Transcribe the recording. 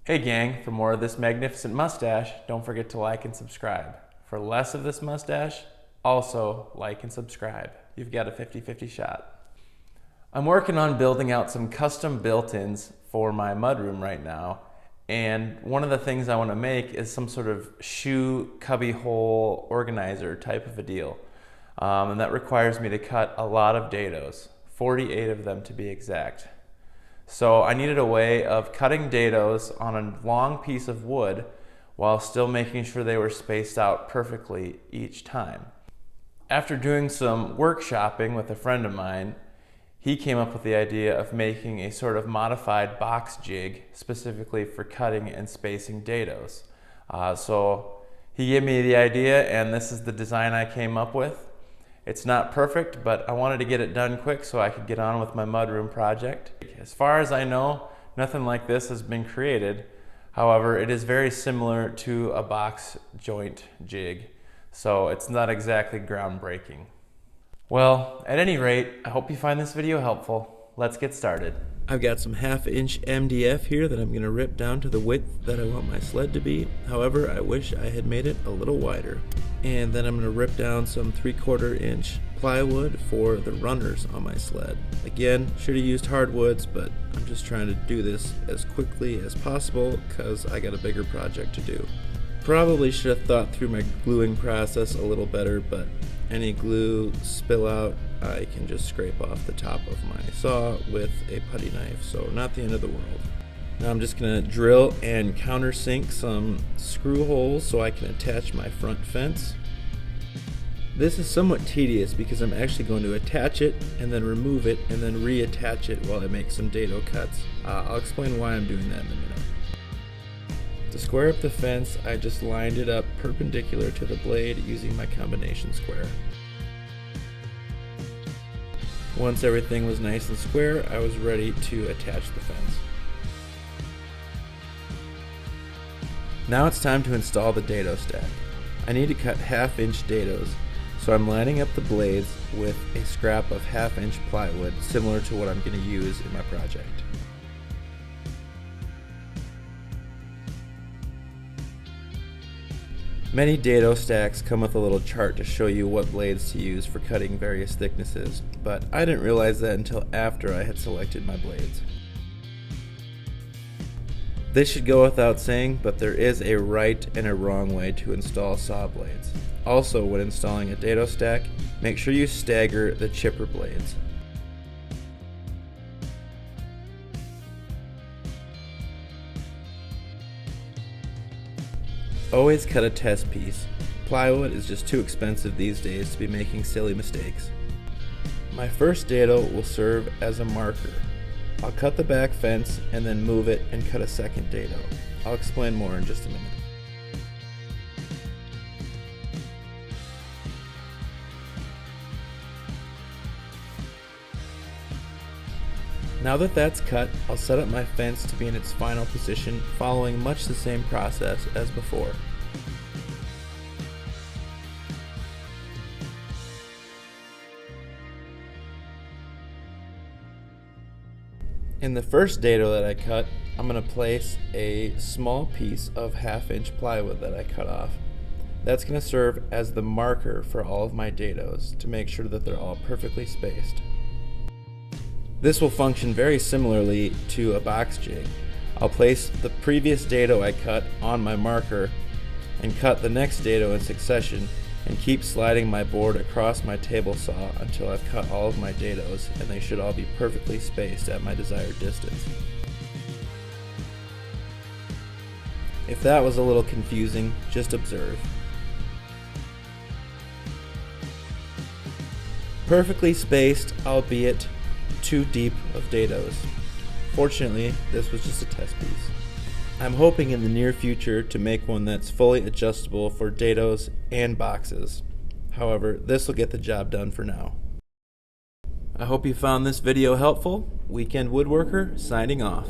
Hey gang, for more of this magnificent mustache, don't forget to like and subscribe. For less of this mustache, also like and subscribe. You've got a 50-50 shot. I'm working on building out some custom built-ins for my mudroom right now, and one of the things I want to make is some sort of shoe cubby hole organizer type of a deal. And that requires me to cut a lot of dados, 48 of them to be exact. So I needed a way of cutting dados on a long piece of wood while still making sure they were spaced out perfectly each time. After doing some workshopping with a friend of mine, he came up with the idea of making a sort of modified box jig specifically for cutting and spacing dados. So he gave me the idea, and this is the design I came up with. It's not perfect, but I wanted to get it done quick so I could get on with my mudroom project. As far as I know, nothing like this has been created. However, it is very similar to a box joint jig, so it's not exactly groundbreaking. Well, at any rate, I hope you find this video helpful. Let's get started. I've got some 1/2-inch MDF here that I'm going to rip down to the width that I want my sled to be. However, I wish I had made it a little wider. And then I'm going to rip down some 3/4-inch plywood for the runners on my sled. Again, should have used hardwoods, but I'm just trying to do this as quickly as possible because I got a bigger project to do. Probably should have thought through my gluing process a little better, but any glue spill out, I can just scrape off the top of my saw with a putty knife, so not the end of the world. Now I'm just going to drill and countersink some screw holes so I can attach my front fence. This is somewhat tedious because I'm actually going to attach it and then remove it and then reattach it while I make some dado cuts. I'll explain why I'm doing that in a minute. To square up the fence, I just lined it up perpendicular to the blade using my combination square. Once everything was nice and square, I was ready to attach the fence. Now it's time to install the dado stack. I need to cut 1/2-inch dados, so I'm lining up the blades with a scrap of 1/2-inch plywood similar to what I'm going to use in my project. Many dado stacks come with a little chart to show you what blades to use for cutting various thicknesses, but I didn't realize that until after I had selected my blades. This should go without saying, but there is a right and a wrong way to install saw blades. Also, when installing a dado stack, make sure you stagger the chipper blades. Always cut a test piece. Plywood is just too expensive these days to be making silly mistakes. My first dado will serve as a marker. I'll cut the back fence and then move it and cut a second dado. I'll explain more in just a minute. Now that that's cut, I'll set up my fence to be in its final position, following much the same process as before. In the first dado that I cut, I'm going to place a small piece of 1/2-inch plywood that I cut off. That's going to serve as the marker for all of my dados to make sure that they're all perfectly spaced. This will function very similarly to a box jig. I'll place the previous dado I cut on my marker and cut the next dado in succession and keep sliding my board across my table saw until I've cut all of my dados, and they should all be perfectly spaced at my desired distance. If that was a little confusing, just observe. Perfectly spaced, albeit too deep of dados. Fortunately, this was just a test piece. I'm hoping in the near future to make one that's fully adjustable for dados and boxes. However, this will get the job done for now. I hope you found this video helpful. Weekend Woodworker signing off.